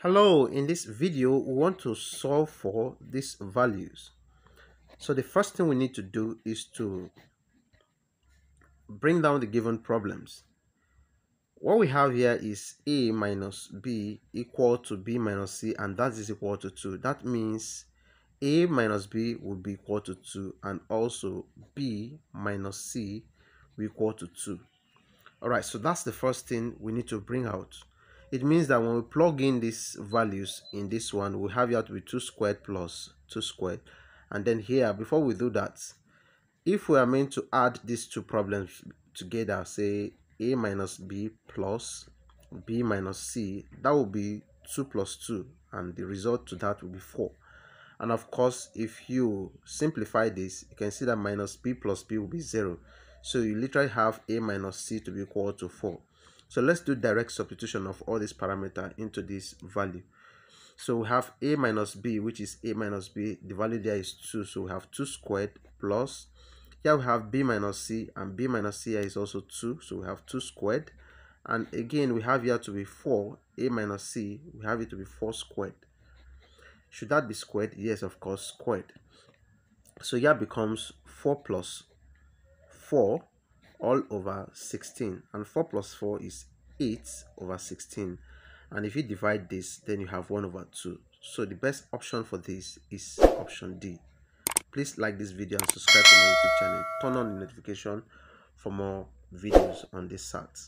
Hello, in this video we want to solve for these values. So the first thing we need to do is to bring down the given problems. What we have here is a minus b equal to b minus c, and that is equal to 2. That means a minus b will be equal to 2, and also b minus c will equal to 2. Alright, so that's the first thing we need to bring out. It means that when we plug in these values in this one, we have here to be 2 squared plus 2 squared. And then here, before we do that, if we are meant to add these two problems together, say a minus b plus b minus c, that will be 2 plus 2, and the result to that will be 4. And of course, if you simplify this, you can see that minus b plus b will be 0. So you literally have a minus c to be equal to 4. So let's do direct substitution of all these parameters into this value. So we have a minus b, which is a minus b. The value there is 2. So we have 2 squared plus, here we have b minus c, and b minus c here is also 2. So we have 2 squared. And again, we have here to be 4. A minus c, we have it to be 4 squared. Should that be squared? Yes, of course, squared. So here becomes 4 plus 4 all over 16, and 4 plus 4 is 8 over 16, and if you divide this, then you have 1 over 2. So the best option for this is option D. Please like this video and subscribe to my YouTube channel. Turn on the notification for more videos on this SAT.